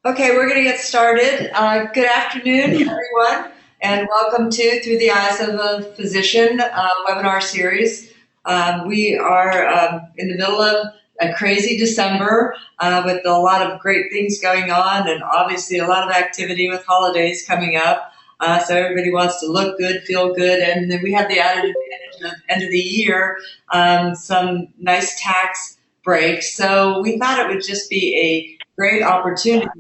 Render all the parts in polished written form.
Okay, we're going to get started. Good afternoon, everyone, and welcome to Through the Eyes of a Physician webinar series. We are in the middle of a crazy December with a lot of great things going on and obviously a lot of activity with holidays coming up. So everybody wants to look good, feel good, and then we have the added advantage of end of the year, some nice tax breaks. So we thought it would just be a great opportunity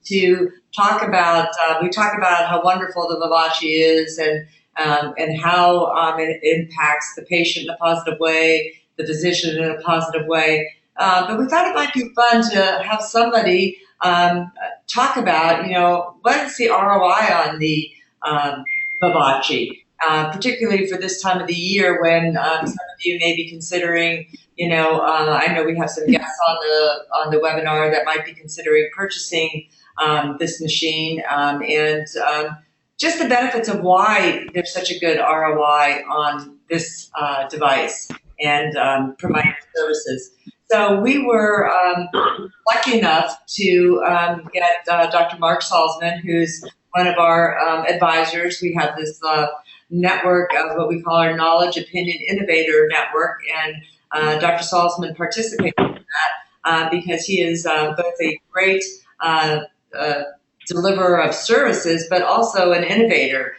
to talk about. We talk about how wonderful the VIVACE is and how it impacts the patient in a positive way, the physician in a positive way. But we thought it might be fun to have somebody talk about, what is the ROI on the VIVACE, particularly for this time of the year when some of you may be considering. I know we have some guests on the webinar that might be considering purchasing this machine, and just the benefits of why there's such a good ROI on this device and providing services. So we were lucky enough to get Dr. Marc Salzman, who's one of our advisors. We have this network of what we call our Knowledge Opinion Innovator Network, and Dr. Salzman participated in that because he is both a great deliverer of services, but also an innovator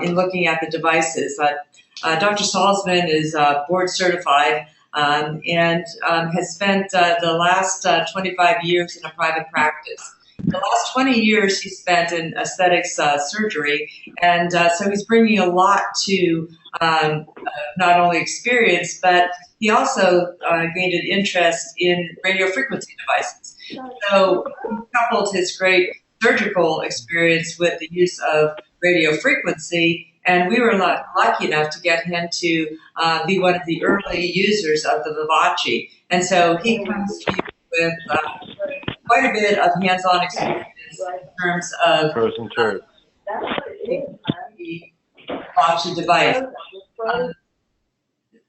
in looking at the devices. Dr. Salzman is board certified and has spent the last 25 years in a private practice. The last 20 years he spent in aesthetics surgery, and so he's bringing a lot to not only experience, but he also gained an interest in radio frequency devices. So he coupled his great surgical experience with the use of radio frequency, and we were lucky enough to get him to be one of the early users of the VIVACE. And so he comes to you with quite a bit of hands-on experience in terms of the VIVACE device.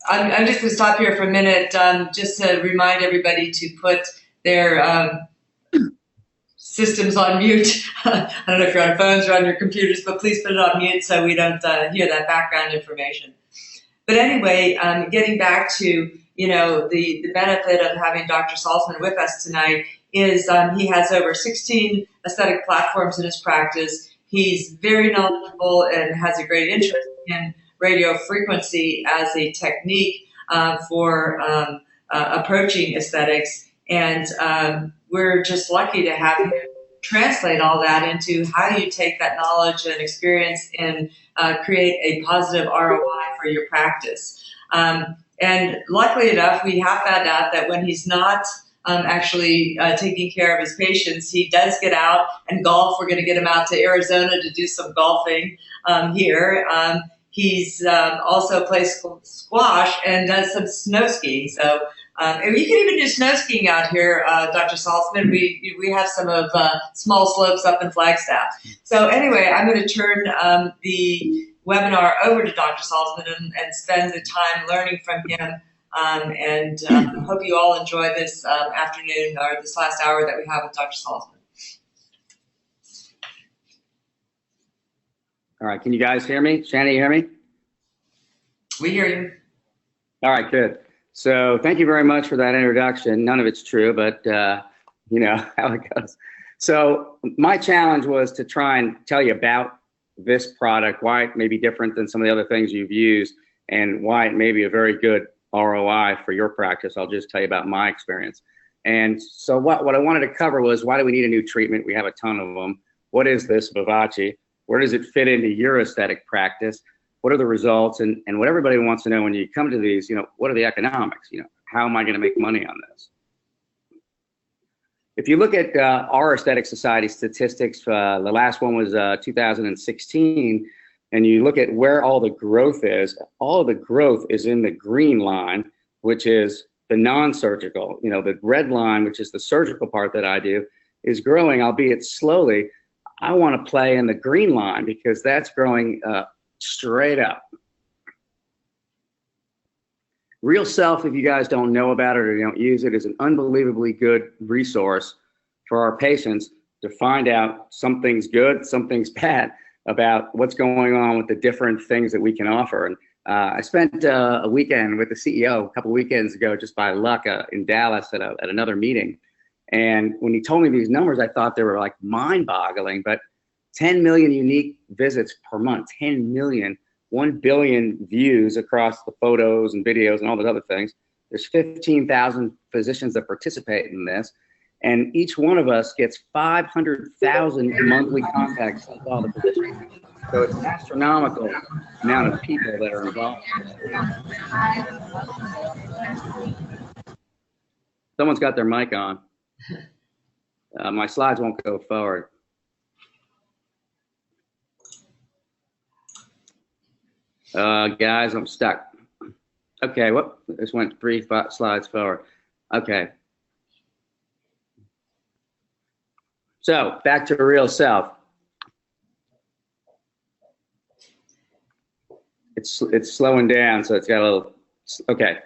I'm just going to stop here for a minute just to remind everybody to put their systems on mute. I don't know if you're on phones or on your computers, but please put it on mute so we don't hear that background information. But anyway, getting back to the benefit of having Dr. Salzman with us tonight is he has over 16 aesthetic platforms in his practice. He's very knowledgeable and has a great interest in radio frequency as a technique for approaching aesthetics. And we're just lucky to have him translate all that into how do you take that knowledge and experience and create a positive ROI for your practice. And luckily enough, we have found out that when he's not actually taking care of his patients, he does get out and golf. We're going to get him out to Arizona to do some golfing here. He's also plays squash and does some snow skiing. So you can even do snow skiing out here, Dr. Salzman. We have some of small slopes up in Flagstaff. So anyway, I'm going to turn the webinar over to Dr. Salzman and spend the time learning from him. And hope you all enjoy this afternoon or this last hour that we have with Dr. Salzman. All right, can you guys hear me? Shannon, you hear me? We hear you. All right, good. So thank you very much for that introduction. None of it's true, but you know how it goes. So my challenge was to try and tell you about this product, why it may be different than some of the other things you've used, and why it may be a very good ROI for your practice. I'll just tell you about my experience. And so what I wanted to cover was, why do we need a new treatment? We have a ton of them. What is this VIVACE? Where does it fit into your aesthetic practice? What are the results? And what everybody wants to know when you come to these, what are the economics? How am I going to make money on this? If you look at our Aesthetic Society statistics, the last one was 2016, and you look at where all the growth is in the green line, which is the non-surgical. The red line, which is the surgical part that I do, is growing, albeit slowly. I want to play in the green line because that's growing straight up. Real Self, if you guys don't know about it or you don't use it, is an unbelievably good resource for our patients to find out something's good, something's bad about what's going on with the different things that we can offer. And I spent a weekend with the CEO a couple weekends ago, just by luck, in Dallas at another meeting. And when he told me these numbers, I thought they were like mind-boggling. But 10 million unique visits per month, 10 million, 1 billion views across the photos and videos and all those other things. There's 15,000 physicians that participate in this. And each one of us gets 500,000 monthly contacts with all the physicians. So it's an astronomical amount of people that are involved. Someone's got their mic on. My slides won't go forward. Guys, I'm stuck. Okay, whoop, this went 3 slides forward. Okay. So back to real self. It's slowing down, so it's got a little, okay.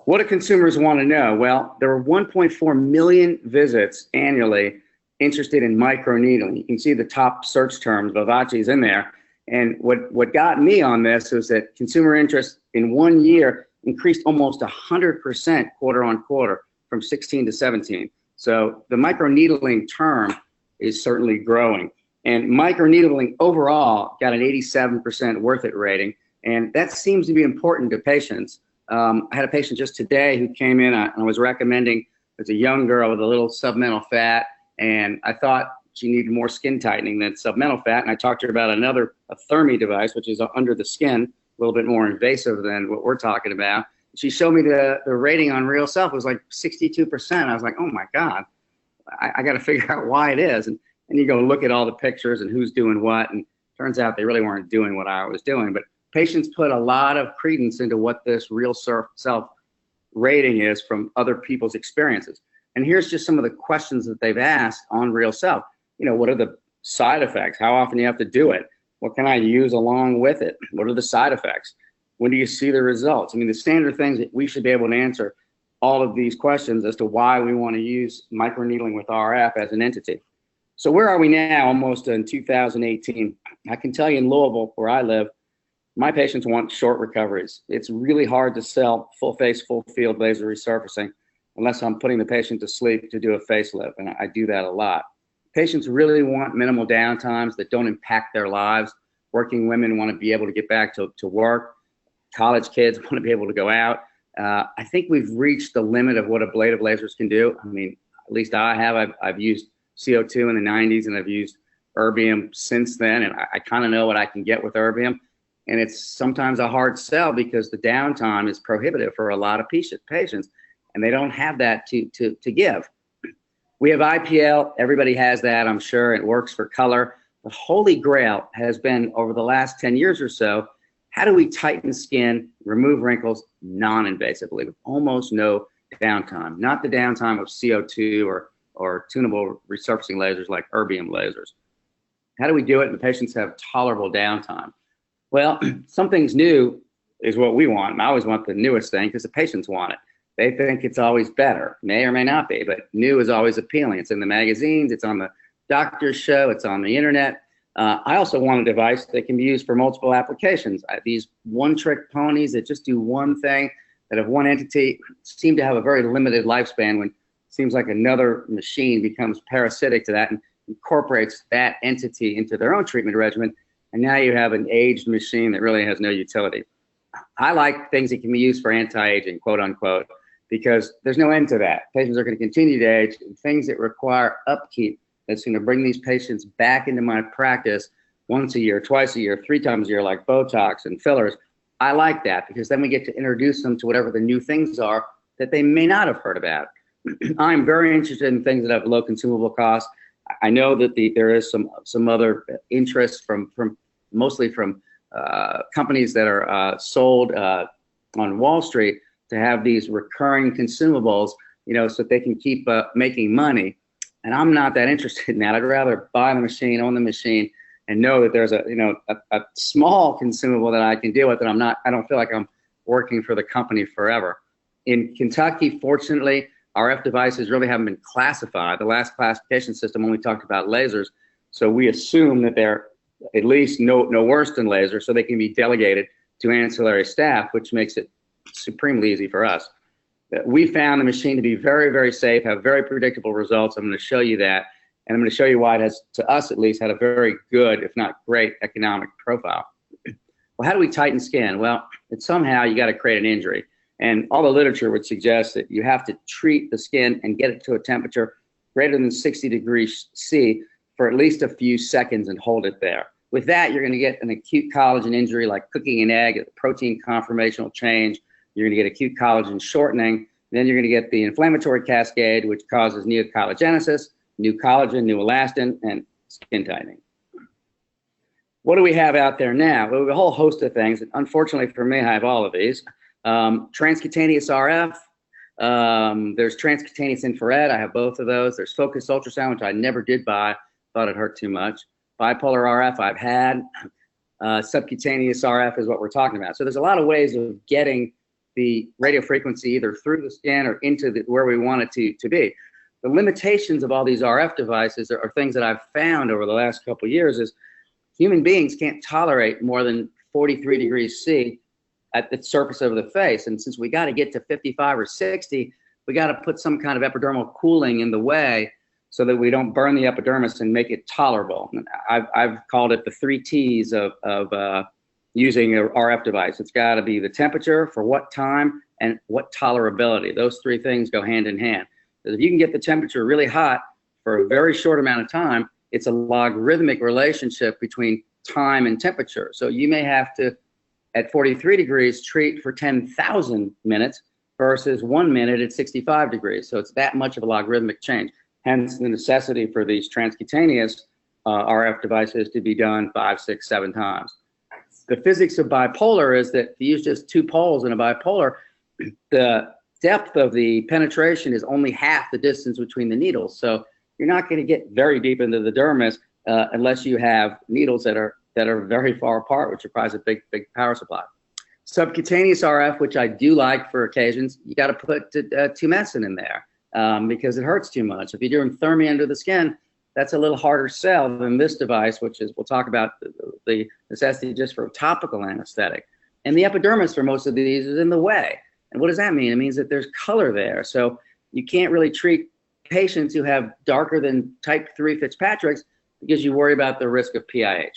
What do consumers want to know? Well, there were 1.4 million visits annually interested in microneedling. You can see the top search terms, VIVACE's in there. And what got me on this is that consumer interest in 1 year increased almost 100% quarter on quarter from 16 to 17. So the microneedling term is certainly growing. And microneedling overall got an 87% worth it rating. And that seems to be important to patients. I had a patient just today who came in, and I was recommending, it's a young girl with a little submental fat, and I thought she needed more skin tightening than submental fat, and I talked to her about a Thermi device, which is under the skin, a little bit more invasive than what we're talking about. She showed me the rating on Real Self was like 62%. I was like, oh my God, I got to figure out why it is. And you go look at all the pictures and who's doing what, and turns out they really weren't doing what I was doing. But patients put a lot of credence into what this Real Self rating is from other people's experiences. And here's just some of the questions that they've asked on Real Self. You know, what are the side effects? How often do you have to do it? What can I use along with it? What are the side effects? When do you see the results? I mean, the standard things that we should be able to answer all of these questions as to why we want to use microneedling with RF as an entity. So where are we now, almost in 2018? I can tell you in Louisville, where I live, my patients want short recoveries. It's really hard to sell full face, full field laser resurfacing unless I'm putting the patient to sleep to do a facelift, and I do that a lot. Patients really want minimal downtimes that don't impact their lives. Working women want to be able to get back to work. College kids want to be able to go out. I think we've reached the limit of what ablative lasers can do. I mean, at least I have. I've used CO2 in the 90s, and I've used erbium since then, and I kind of know what I can get with erbium. And it's sometimes a hard sell because the downtime is prohibitive for a lot of patients, and they don't have that to give. We have IPL. Everybody has that, I'm sure. It works for color. The holy grail has been, over the last 10 years or so, how do we tighten skin, remove wrinkles non-invasively with almost no downtime? Not the downtime of CO2 or tunable resurfacing lasers like erbium lasers. How do we do it and the patients have tolerable downtime? Well, something's new is what we want. I always want the newest thing because the patients want it. They think it's always better, may or may not be, but new is always appealing. It's in the magazines, it's on the doctor's show, it's on the internet. I also want a device that can be used for multiple applications. These one-trick ponies that just do one thing, that have one entity, seem to have a very limited lifespan when it seems like another machine becomes parasitic to that and incorporates that entity into their own treatment regimen. And now you have an aged machine that really has no utility. I like things that can be used for anti-aging, quote unquote, because there's no end to that. Patients are going to continue to age, and things that require upkeep that's going to bring these patients back into my practice once a year, twice a year, 3 times a year, like Botox and fillers. I like that because then we get to introduce them to whatever the new things are that they may not have heard about. I'm very interested in things that have low consumable costs. I know that there is some other interest from mostly from companies that are sold on Wall Street to have these recurring consumables, you know, so that they can keep making money. And I'm not that interested in that. I'd rather buy the machine, own the machine, and know that there's a small consumable that I can deal with, and I don't feel like I'm working for the company forever. In Kentucky, fortunately, RF devices really haven't been classified. The last classification system only talked about lasers, so we assume that they're at least no worse than lasers, so they can be delegated to ancillary staff, which makes it supremely easy for us. We found the machine to be very, very safe, have very predictable results. I'm going to show you that, and I'm going to show you why it has, to us at least, had a very good, if not great, economic profile. Well, how do we tighten skin? Well, it's somehow you got to create an injury. And all the literature would suggest that you have to treat the skin and get it to a temperature greater than 60 degrees C for at least a few seconds and hold it there. With that, you're going to get an acute collagen injury like cooking an egg, a protein conformational change. You're going to get acute collagen shortening. Then you're going to get the inflammatory cascade, which causes neocollagenesis, new collagen, new elastin, and skin tightening. What do we have out there now? Well, we have a whole host of things. And unfortunately for me, I have all of these. Transcutaneous RF. There's transcutaneous infrared. I have both of those. There's focused ultrasound, which I never did buy. Thought it hurt too much. Bipolar RF I've had. Subcutaneous RF is what we're talking about. So there's a lot of ways of getting the radio frequency either through the skin or into where we want it to be. The limitations of all these RF devices are things that I've found over the last couple of years is human beings can't tolerate more than 43 degrees C at the surface of the face. And since we got to get to 55 or 60, we got to put some kind of epidermal cooling in the way so that we don't burn the epidermis and make it tolerable. I've called it the 3 T's of using an RF device. It's got to be the temperature, for what time, and what tolerability. Those 3 things go hand in hand. Because if you can get the temperature really hot for a very short amount of time, it's a logarithmic relationship between time and temperature. So you may have to, at 43 degrees, treat for 10,000 minutes versus 1 minute at 65 degrees. So it's that much of a logarithmic change. Hence the necessity for these transcutaneous RF devices to be done 5, 6, 7 times. The physics of bipolar is that if you use just 2 poles in a bipolar, the depth of the penetration is only half the distance between the needles. So you're not going to get very deep into the dermis unless you have needles that are very far apart, which requires a big power supply. Subcutaneous RF, which I do like for occasions, you got to put tumescent in there because it hurts too much. If you're doing thermia under the skin, that's a little harder sell than this device, which is, we'll talk about the necessity just for topical anesthetic. And the epidermis for most of these is in the way. And what does that mean? It means that there's color there. So you can't really treat patients who have darker than type 3 Fitzpatrick's because you worry about the risk of PIH.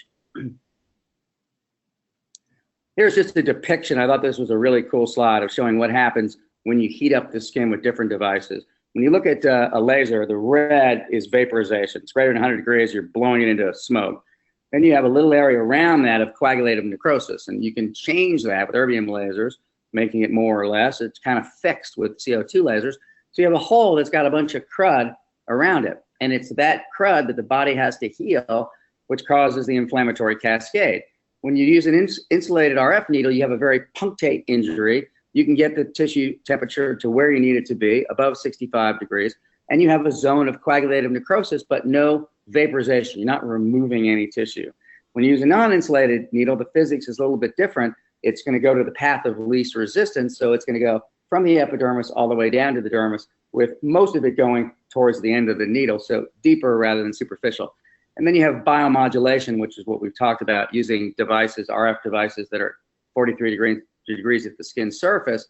Here's just a depiction. I thought this was a really cool slide of showing what happens when you heat up the skin with different devices. When you look at a laser, the red is vaporization. It's greater than 100 degrees, you're blowing it into smoke. Then you have a little area around that of coagulative necrosis, and you can change that with erbium lasers, making it more or less. It's kind of fixed with CO2 lasers. So you have a hole that's got a bunch of crud around it, and it's that crud that the body has to heal, which causes the inflammatory cascade. When you use an insulated RF needle, you have a very punctate injury. You can get the tissue temperature to where you need it to be, above 65 degrees, and you have a zone of coagulative necrosis, but no vaporization. You're not removing any tissue. When you use a non-insulated needle, the physics is a little bit different. It's going to go to the path of least resistance, so it's going to go from the epidermis all the way down to the dermis, with most of it going towards the end of the needle, so deeper rather than superficial. And then you have biomodulation, which is what we've talked about, using devices, RF devices that are 43 degrees at the skin surface.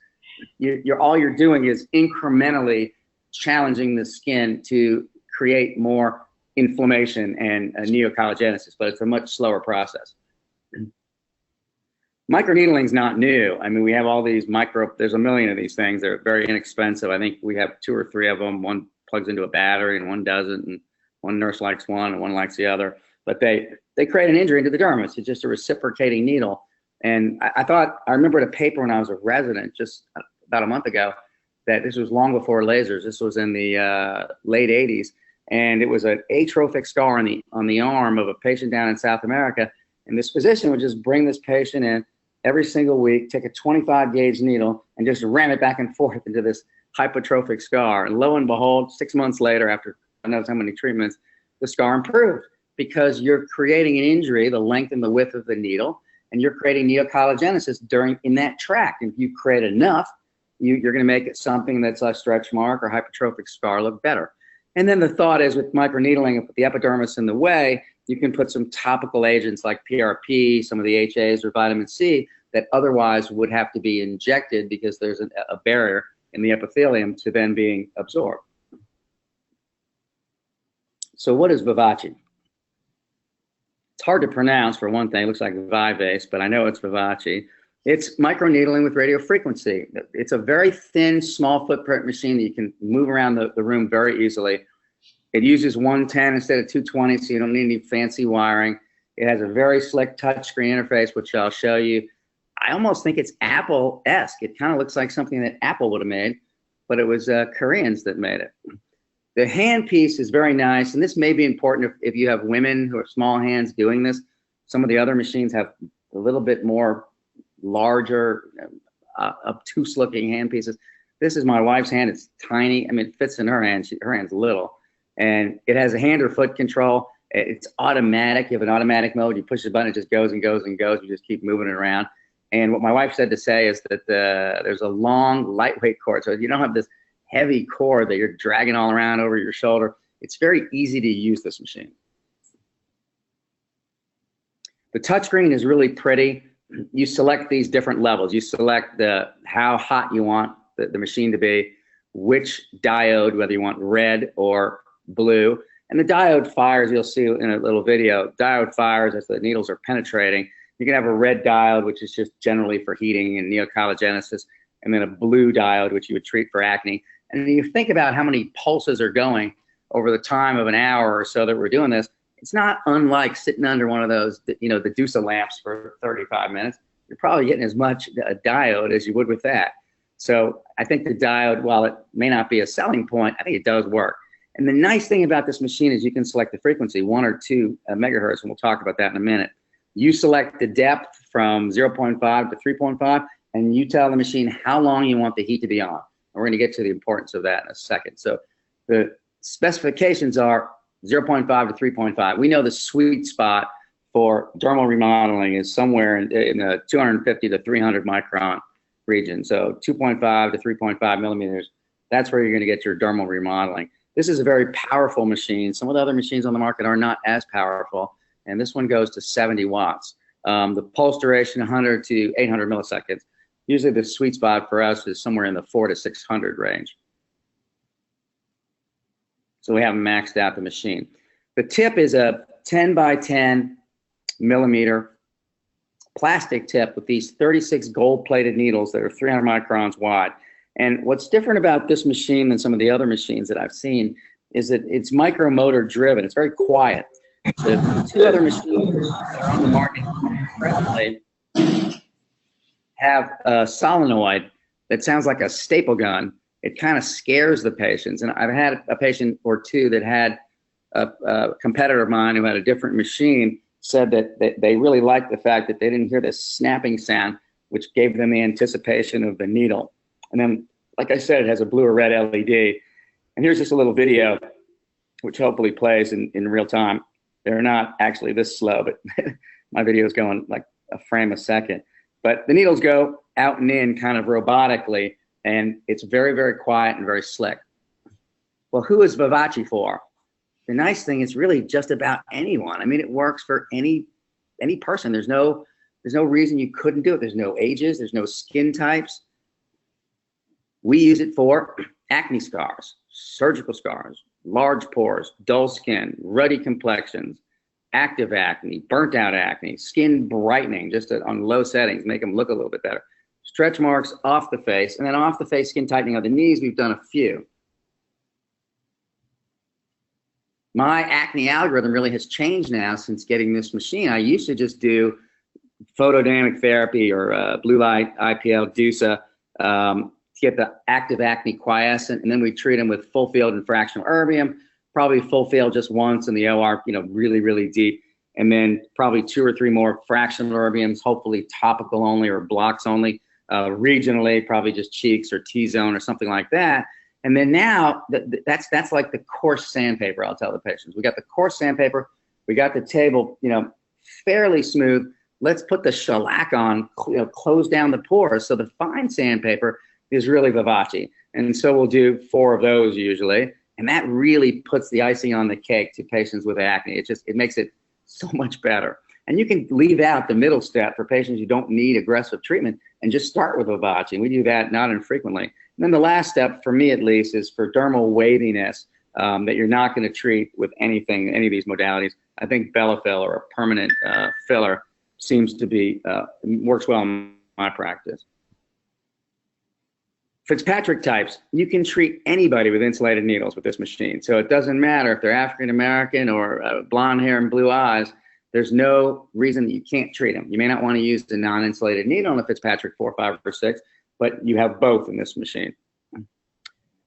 All you're doing is incrementally challenging the skin to create more inflammation and neocollagenesis, but it's a much slower process. Microneedling is not new. I mean, we have all these there's a million of these things. They're very inexpensive. I think we have 2 or 3 of them. One plugs into a battery and one doesn't, and one nurse likes one and one likes the other. But they create an injury into the dermis. It's just a reciprocating needle. And I remember a paper when I was a resident just about a month ago that this was long before lasers. This was in the late 80s. And it was an atrophic scar on the arm of a patient down in South America. And this physician would just bring this patient in every single week, take a 25 gauge needle and just ram it back and forth into this hypertrophic scar. And lo and behold, 6 months later, after who knows how many treatments, the scar improved because you're creating an injury, the length and the width of the needle, and you're creating neocollagenesis in that tract. And if you create enough, you're going to make it something that's a stretch mark or hypertrophic scar look better. And then the thought is with microneedling, and put the epidermis in the way, you can put some topical agents like PRP, some of the HAs or vitamin C that otherwise would have to be injected because there's a barrier in the epithelium to then being absorbed. So what is VIVACE? It's hard to pronounce for one thing. It looks like VIVACE, but I know it's VIVACE. It's microneedling with radiofrequency. It's a very thin, small footprint machine that you can move around the room very easily. It uses 110 instead of 220, so you don't need any fancy wiring. It has a very slick touchscreen interface, which I'll show you. I almost think it's Apple-esque. It kind of looks like something that Apple would have made, but it was Koreans that made it. The hand piece is very nice, and this may be important if you have women who have small hands doing this. Some of the other machines have a little bit more larger, obtuse-looking hand pieces. This is my wife's hand. It's tiny. I mean, it fits in her hand. Her hand's little. And it has a hand or foot control. It's automatic. You have an automatic mode. You push the button, it just goes and goes and goes. You just keep moving it around. And what my wife said to say is that there's a long, lightweight cord. So you don't have this heavy cord that you're dragging all around over your shoulder. It's very easy to use this machine. The touchscreen is really pretty. You select these different levels. You select how hot you want the machine to be, which diode, whether you want red or blue. And the diode fires, you'll see in a little video, diode fires as the needles are penetrating. You can have a red diode, which is just generally for heating and neocollagenesis, and then a blue diode, which you would treat for acne. And you think about how many pulses are going over the time of an hour or so that we're doing this. It's not unlike sitting under one of those, the Dusa lamps for 35 minutes. You're probably getting as much a diode as you would with that. So I think the diode, while it may not be a selling point, I think it does work. And the nice thing about this machine is you can select the frequency, 1 or 2 megahertz, and we'll talk about that in a minute. You select the depth from 0.5 to 3.5, and you tell the machine how long you want the heat to be on. And we're going to get to the importance of that in a second. So the specifications are 0.5 to 3.5. We know the sweet spot for dermal remodeling is somewhere in the 250 to 300 micron region. So 2.5 to 3.5 millimeters, that's where you're going to get your dermal remodeling. This is a very powerful machine. Some of the other machines on the market are not as powerful, and this one goes to 70 watts. The pulse duration, 100 to 800 milliseconds. Usually the sweet spot for us is somewhere in the 400 to 600 range. So we haven't maxed out the machine. The tip is a 10 by 10 millimeter plastic tip with these 36 gold-plated needles that are 300 microns wide. And what's different about this machine than some of the other machines that I've seen is that it's micromotor driven. It's very quiet. The 2 other machines that are on the market presently have a solenoid that sounds like a staple gun. It kind of scares the patients. And I've had a patient or 2 that had a competitor of mine who had a different machine said that they really liked the fact that they didn't hear this snapping sound, which gave them the anticipation of the needle. And then, like I said, it has a blue or red LED. And here's just a little video, which hopefully plays in real time. They're not actually this slow, but my video is going like a frame a second. But the needles go out and in kind of robotically, and it's very, very quiet and very slick. Well, who is VIVACE for? The nice thing is really just about anyone. I mean, it works for any person. There's no reason you couldn't do it. There's no ages. There's no skin types. We use it for acne scars, surgical scars, large pores, dull skin, ruddy complexions, active acne, burnt out acne, skin brightening, just on low settings, make them look a little bit better. Stretch marks off the face, and then off the face skin tightening of the knees, we've done a few. My acne algorithm really has changed now since getting this machine. I used to just do photodynamic therapy or blue light, IPL, DUSA, to get the active acne quiescent, and then we treat them with full field and fractional erbium, probably full field just once in the OR, really, really deep, and then probably 2 or 3 more fractional erbiums, hopefully topical only or blocks only, regionally, probably just cheeks or T-zone or something like that. And then now, that's like the coarse sandpaper, I'll tell the patients. We got the coarse sandpaper, we got the table, fairly smooth. Let's put the shellac on, close down the pores. So the fine sandpaper is really VIVACE. And so we'll do 4 of those usually. And that really puts the icing on the cake to patients with acne. It makes it so much better. And you can leave out the middle step for patients who don't need aggressive treatment and just start with VIVACE. We do that not infrequently. And then the last step, for me at least, is for dermal waviness that you're not going to treat with anything, any of these modalities. I think Bellafill or a permanent filler seems to be, works well in my practice. Fitzpatrick types, you can treat anybody with insulated needles with this machine. So it doesn't matter if they're African American or blonde hair and blue eyes. There's no reason that you can't treat them. You may not want to use the non-insulated needle on a Fitzpatrick 4, 5, or 6, but you have both in this machine.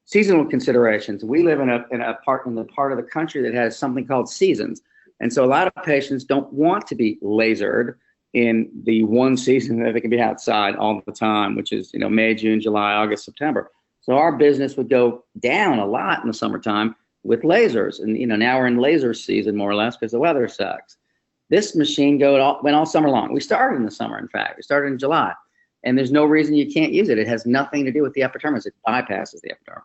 Seasonal considerations. We live in the part of the country that has something called seasons. And so a lot of patients don't want to be lasered in the one season that they can be outside all the time, which is, May, June, July, August, September. So our business would go down a lot in the summertime with lasers. And, now we're in laser season more or less because the weather sucks. This machine went all summer long. We started in the summer, in fact. We started in July. And there's no reason you can't use it. It has nothing to do with the epidermis. It bypasses the epidermis.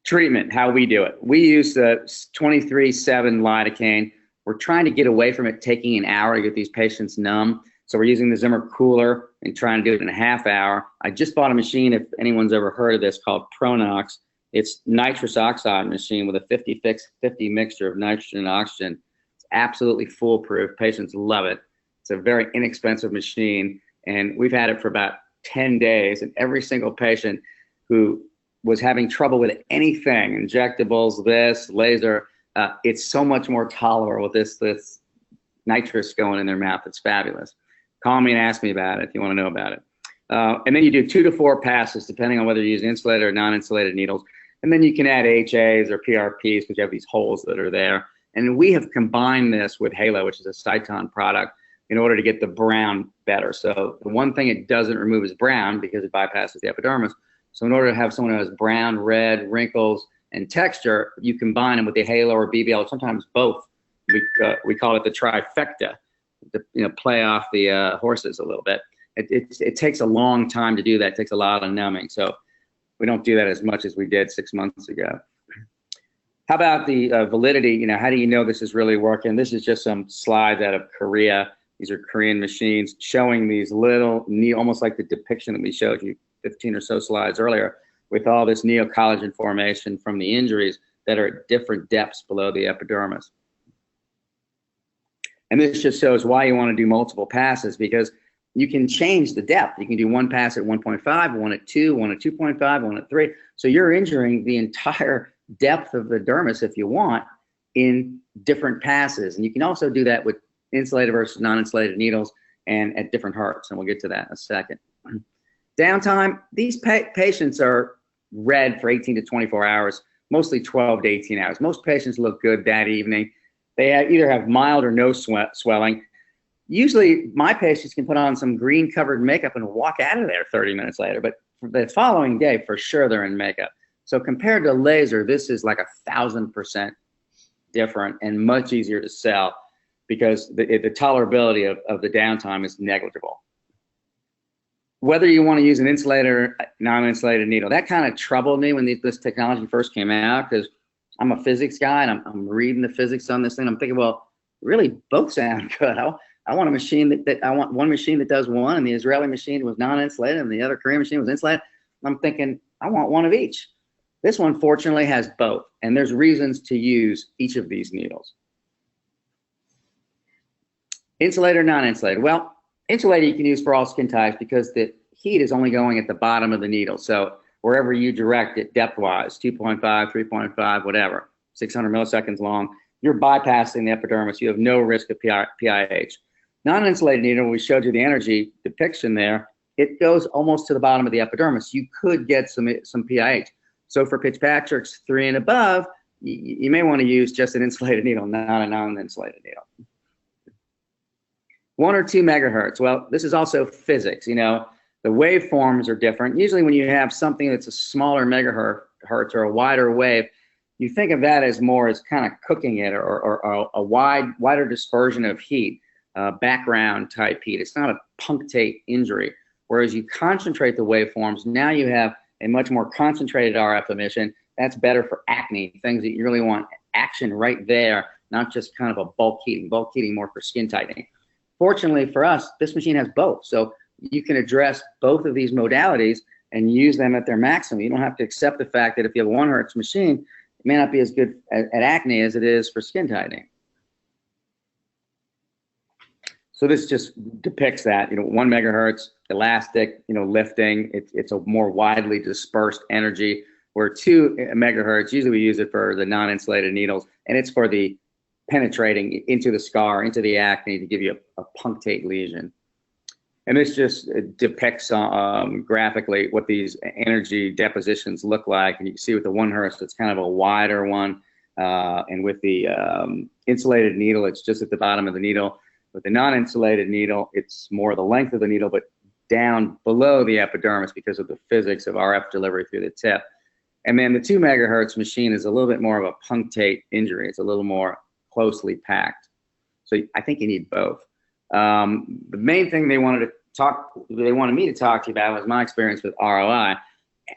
Treatment, how we do it. We use the 23/7 lidocaine. We're trying to get away from it taking an hour to get these patients numb. So we're using the Zimmer cooler and trying to do it in a half hour. I just bought a machine, if anyone's ever heard of this, called Pronox. It's nitrous oxide machine with a 50-50 mixture of nitrogen and oxygen. It's absolutely foolproof. Patients love it. It's a very inexpensive machine, and we've had it for about 10 days, and every single patient who was having trouble with anything, injectables, this, laser, it's so much more tolerable with this nitrous going in their mouth. It's fabulous. Call me and ask me about it if you want to know about it. And then you do 2 to 4 passes, depending on whether you use insulated or non-insulated needles. And then you can add HAs or PRPs because you have these holes that are there. And we have combined this with Halo, which is a Cyton product, in order to get the brown better. So the one thing it doesn't remove is brown because it bypasses the epidermis. So in order to have someone who has brown, red, wrinkles, and texture, you combine them with the Halo or BBL, sometimes both. We call it the trifecta, to play off the horses a little bit. It takes a long time to do that. It takes a lot of numbing. So we don't do that as much as we did 6 months ago. How about the validity? How do you know this is really working? This is just some slides out of Korea. These are Korean machines showing these little, almost like the depiction that we showed you 15 or so slides earlier, with all this neocollagen formation from the injuries that are at different depths below the epidermis. And this just shows why you want to do multiple passes, because you can change the depth. You can do one pass at 1.5, one at 2, one at 2.5, one at 3. So you're injuring the entire depth of the dermis, if you want, in different passes. And you can also do that with insulated versus non-insulated needles and at different hearts. And we'll get to that in a second. Downtime, these patients are red for 18 to 24 hours, mostly 12 to 18 hours. Most patients look good that evening. They either have mild or no swelling. Usually my patients can put on some green covered makeup and walk out of there 30 minutes later, but the following day, for sure, they're in makeup. So compared to laser, this is like 1,000% different and much easier to sell because the tolerability of the downtime is negligible. Whether you want to use an insulated or non-insulated needle, that kind of troubled me when this technology first came out, because I'm a physics guy and I'm reading the physics on this thing. I'm thinking, well, really both sound good. I want a machine I want one machine that does one, and the Israeli machine was non-insulated and the other Korean machine was insulated. I'm thinking, I want one of each. This one fortunately has both, and there's reasons to use each of these needles. Insulated or non-insulated? Well, insulated you can use for all skin types because the heat is only going at the bottom of the needle. So wherever you direct it depth-wise, 2.5, 3.5, whatever, 600 milliseconds long, you're bypassing the epidermis. You have no risk of PIH. Non-insulated needle, we showed you the energy depiction there, it goes almost to the bottom of the epidermis. You could get some PIH. So for Fitzpatrick's 3 and above, you may want to use just an insulated needle, not a non-insulated needle. 1 or 2 megahertz. Well, this is also physics. The waveforms are different. Usually when you have something that's a smaller megahertz or a wider wave, you think of that as more as kind of cooking it or a wider dispersion of heat, background type heat. It's not a punctate injury. Whereas you concentrate the waveforms, now you have a much more concentrated RF emission. That's better for acne, things that you really want action right there, not just kind of a bulk heating more for skin tightening. Fortunately for us, this machine has both. So you can address both of these modalities and use them at their maximum. You don't have to accept the fact that if you have a 1 hertz machine, it may not be as good at acne as it is for skin tightening. So this just depicts that, 1 megahertz, elastic, lifting. It's a more widely dispersed energy, where 2 megahertz, usually we use it for the non-insulated needles, and it's for the penetrating into the scar, into the acne, to give you a punctate lesion. And this just depicts graphically what these energy depositions look like. And you can see with the 1 hertz, it's kind of a wider one. And with the insulated needle, it's just at the bottom of the needle. With the non-insulated needle, it's more the length of the needle, but down below the epidermis because of the physics of RF delivery through the tip. And then the 2 megahertz machine is a little bit more of a punctate injury. It's a little more closely packed. So I think you need both. The main thing they wanted me to talk to you about was my experience with ROI.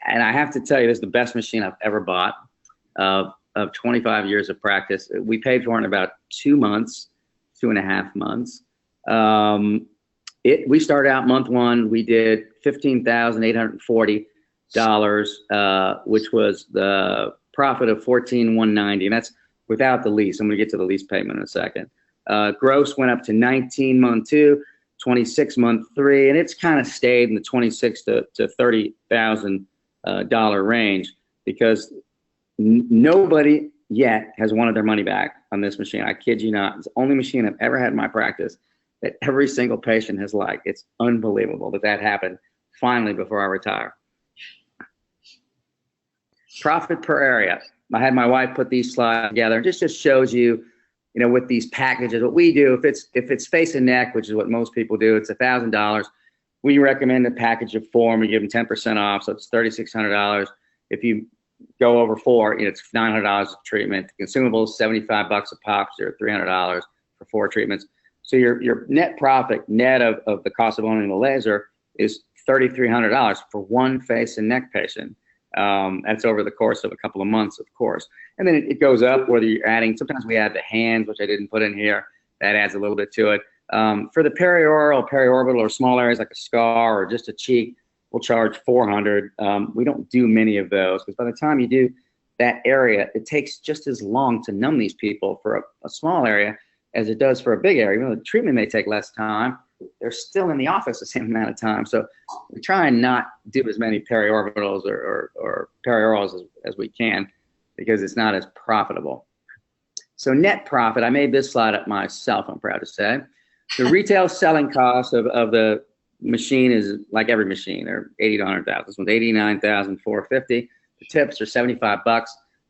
And I have to tell you, this is the best machine I've ever bought of 25 years of practice. We paid for it in about 2 months, 2.5 months. We started out month 1, we did $15,840, which was the profit of $14,190, and that's without the lease. I'm going to get to the lease payment in a second. Gross went up to 19 month 2, 26 month 3, and it's kind of stayed in the $26,000 to $30,000 range, because nobody yet has wanted their money back on this machine. I kid you not. It's the only machine I've ever had in my practice that every single patient has liked. It's unbelievable that happened finally before I retire. Profit per area. I had my wife put these slides together. It just shows you, with these packages, what we do, if it's face and neck, which is what most people do, it's $1,000. We recommend a package of 4, and we give them 10% off, so it's $3,600. If you go over 4, it's $900 of treatment. The consumables, $75 a pop, so you're $300 for 4 treatments. So your net profit, net of the cost of owning the laser, is $3,300 for 1 face and neck patient. That's over the course of a couple of months, of course. And then it goes up whether you're adding, sometimes we add the hands, which I didn't put in here. That adds a little bit to it. For the perioral, periorbital, or small areas like a scar or just a cheek, we'll charge $400. We don't do many of those, because by the time you do that area, it takes just as long to numb these people for a small area as it does for a big area. Even though the treatment may take less time, they're still in the office the same amount of time. So we try and not do as many periorbitals or periorals as we can, because it's not as profitable. So net profit, I made this slide up myself, I'm proud to say. The retail selling cost of the machine is like every machine. They're $80,000 to $100,000. This one's $89,450. The tips are $75.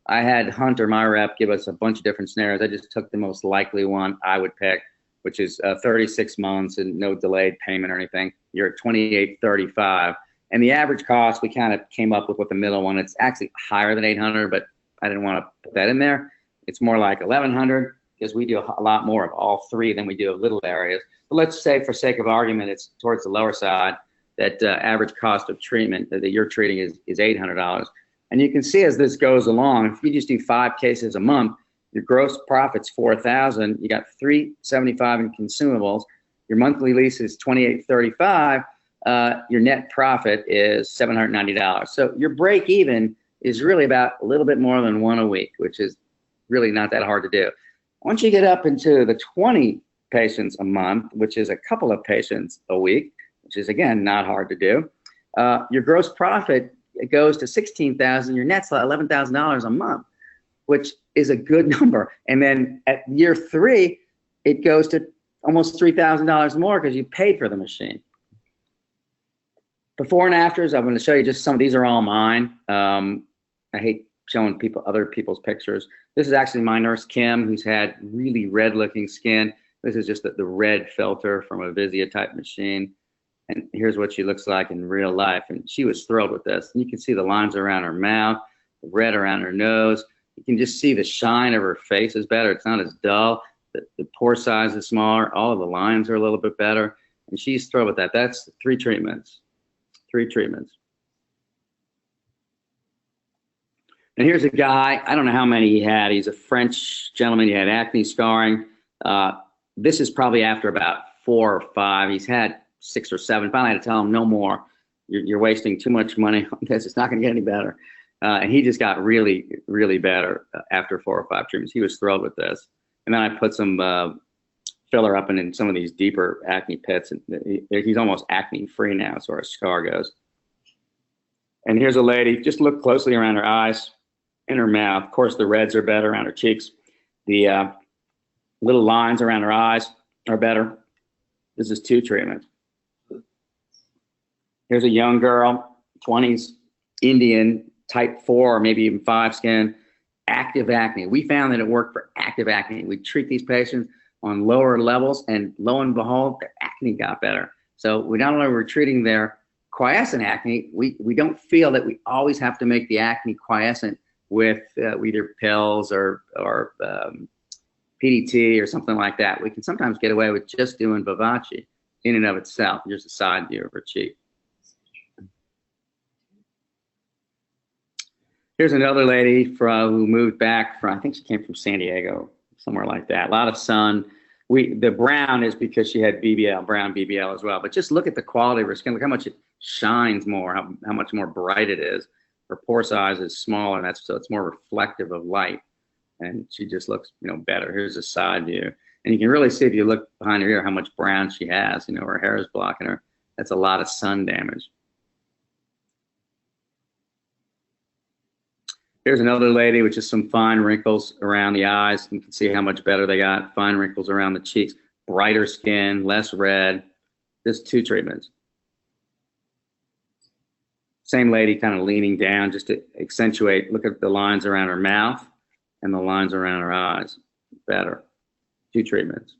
I had Hunter, my rep, give us a bunch of different scenarios. I just took the most likely one I would pick, which is 36 months and no delayed payment or anything. You're at $28.35. And the average cost, we kind of came up with the middle one. It's actually higher than $800, but I didn't want to put that in there. It's more like $1,100, because we do a lot more of all 3 than we do of little areas. But let's say, for sake of argument, it's towards the lower side, that average cost of treatment that you're treating is $800. And you can see as this goes along, if you just do 5 cases a month, your gross profit's $4,000. You got $375 in consumables. Your monthly lease is $28.35. Your net profit is $790. So your break even is really about a little bit more than 1 a week, which is really not that hard to do. Once you get up into the 20 patients a month, which is a couple of patients a week, which is again not hard to do, your gross profit, it goes to $16,000. Your net's $11,000 a month, which is a good number. And then at year 3, it goes to almost $3,000 more, because you paid for the machine. Before and afters, I'm going to show you just some of these. Are all mine. I hate showing other people's pictures. This is actually my nurse, Kim, who's had really red-looking skin. This is just the red filter from a Vizia type machine. And here's what she looks like in real life. And she was thrilled with this. And you can see the lines around her mouth, the red around her nose. You can just see the shine of her face is better. It's not as dull. The pore size is smaller. All of the lines are a little bit better. And she's thrilled with that. That's 3 treatments. 3 treatments. And here's a guy, I don't know how many he had. He's a French gentleman. He had acne scarring. This is probably after about 4 or 5. He's had 6 or 7. Finally, I had to tell him, no more. You're wasting too much money on this. It's not going to get any better. And he just got really, really better after 4 or 5 treatments. He was thrilled with this. And then I put some filler up in some of these deeper acne pits. And he's almost acne-free now as far as scar goes. And here's a lady. Just look closely around her eyes and her mouth. Of course, the reds are better around her cheeks. The little lines around her eyes are better. This is 2 treatments. Here's a young girl, 20s, Indian, type 4 or maybe even 5 skin, active acne. We found that it worked for active acne. We treat these patients on lower levels, and lo and behold, their acne got better. So we not only were treating their quiescent acne, we don't feel that we always have to make the acne quiescent with either pills or PDT or something like that. We can sometimes get away with just doing VIVACE in and of itself. Here's a side view of her cheek. Here's another lady who moved back from, I think she came from San Diego, somewhere like that. A lot of sun. The brown is because she had BBL, brown BBL as well. But just look at the quality of her skin. Look how much it shines more, how much more bright it is. Her pore size is smaller, so it's more reflective of light. And she just looks, better. Here's a side view. And you can really see if you look behind her ear how much brown she has. Her hair is blocking her. That's a lot of sun damage. Here's another lady with just some fine wrinkles around the eyes. You can see how much better they got. Fine wrinkles around the cheeks, brighter skin, less red. Just 2 treatments. Same lady kind of leaning down just to accentuate. Look at the lines around her mouth and the lines around her eyes. Better. 2 treatments.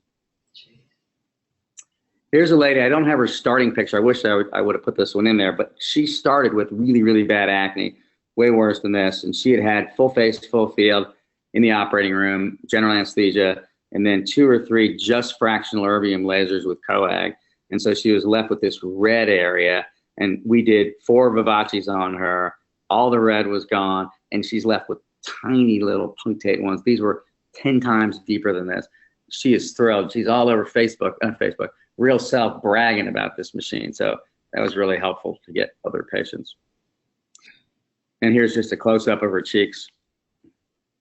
Here's a lady. I don't have her starting picture. I wish I would have put this one in there, but she started with really, really bad acne. Way worse than this, and she had full face, full field in the operating room, general anesthesia, and then 2 or 3 just fractional erbium lasers with coag. And so she was left with this red area, and we did 4 VIVACEs on her. All the red was gone, and she's left with tiny little punctate ones. These were 10 times deeper than this. She is thrilled. She's all over Facebook, Real Self bragging about this machine. So that was really helpful to get other patients. And here's just a close-up of her cheeks.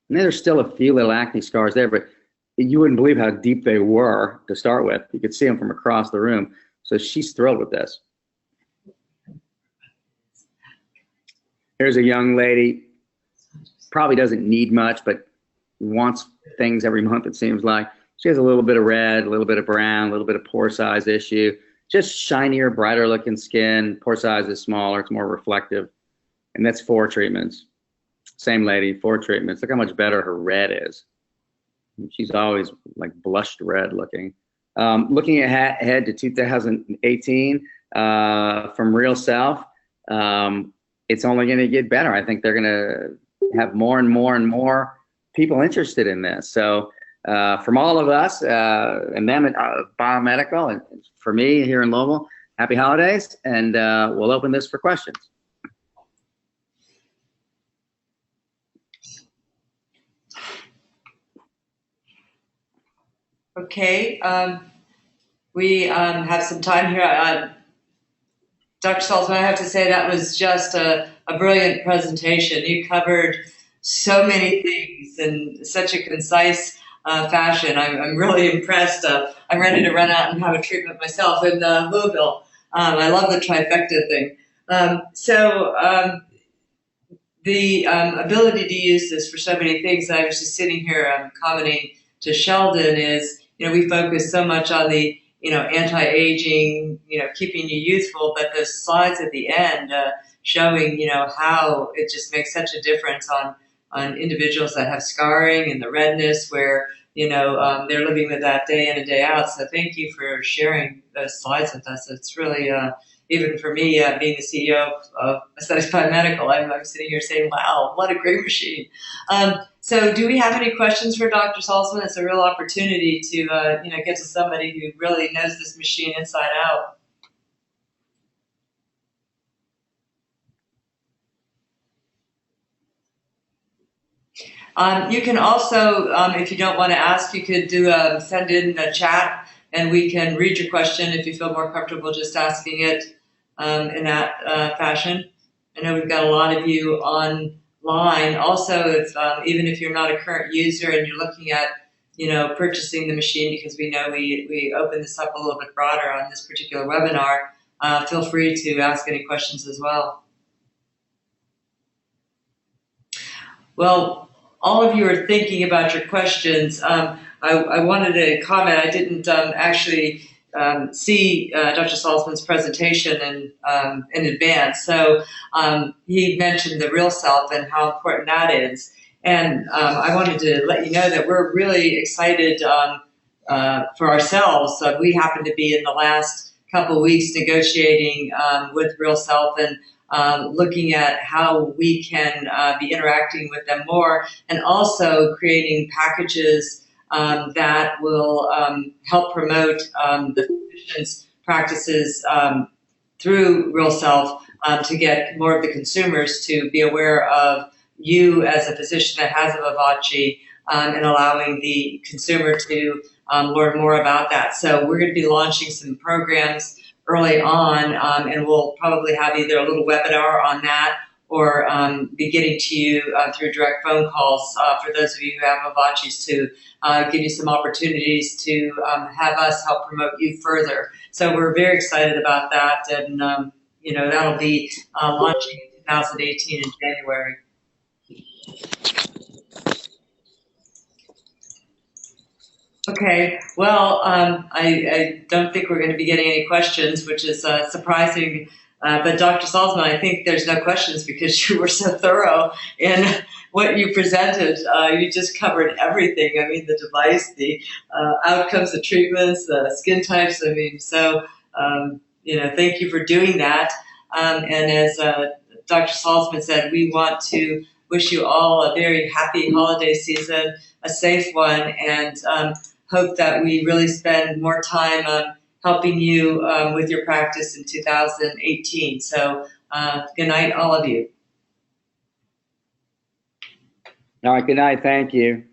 And there's still a few little acne scars there, but you wouldn't believe how deep they were to start with. You could see them from across the room. So she's thrilled with this. Here's a young lady, probably doesn't need much, but wants things every month, it seems like. She has a little bit of red, a little bit of brown, a little bit of pore size issue. Just shinier, brighter looking skin. Pore size is smaller, it's more reflective. And that's 4 treatments. Same lady, 4 treatments. Look how much better her red is. She's always like blushed red looking. Looking ahead to 2018 from Real Self, it's only going to get better. I think they're going to have more and more and more people interested in this. So from all of us and them at Biomedical, and for me here in Louisville, happy holidays, and we'll open this for questions. Okay, we have some time here. Dr. Salzman, I have to say that was just a brilliant presentation. You covered so many things in such a concise fashion. I'm really impressed. I'm ready to run out and have a treatment myself in Louisville. I love the trifecta thing. The ability to use this for so many things, I was just sitting here commenting to Sheldon, is, we focus so much on the, anti-aging, keeping you youthful, but the slides at the end showing, how it just makes such a difference on individuals that have scarring and the redness where, they're living with that day in and day out. So thank you for sharing those slides with us. It's really, even for me, being the CEO of Aesthetics Biomedical, I'm sitting here saying, wow, what a great machine. So do we have any questions for Dr. Salzman? It's a real opportunity to, get to somebody who really knows this machine inside out. You can also, if you don't want to ask, you could send in a chat, and we can read your question if you feel more comfortable just asking it in that fashion. I know we've got a lot of you online. Also, if even if you're not a current user and you're looking at purchasing the machine, because we know we open this up a little bit broader on this particular webinar, feel free to ask any questions as well. Well, all of you are thinking about your questions. I wanted to comment. I didn't actually see Dr. Salzman's presentation in advance. So he mentioned the real self and how important that is. And I wanted to let you know that we're really excited for ourselves. We happen to be in the last couple of weeks negotiating with Real Self and looking at how we can be interacting with them more, and also creating packages that will help promote the physician's practices through Real Self to get more of the consumers to be aware of you as a physician that has a Vivace, and allowing the consumer to learn more about that. So we're going to be launching some programs early on, and we'll probably have either a little webinar on that or be getting to you through direct phone calls for those of you who have Vivaces to give you some opportunities to have us help promote you further. So we're very excited about that, and that'll be launching in 2018 in January. Okay, well, I don't think we're going to be getting any questions, which is surprising. But Dr. Salzman, I think there's no questions because you were so thorough in what you presented. You just covered everything. I mean, the device, the outcomes, the treatments, the skin types. I mean, so, thank you for doing that. And as Dr. Salzman said, we want to wish you all a very happy holiday season, a safe one, and hope that we really spend more time helping you with your practice in 2018. So good night, all of you. All right, good night. Thank you.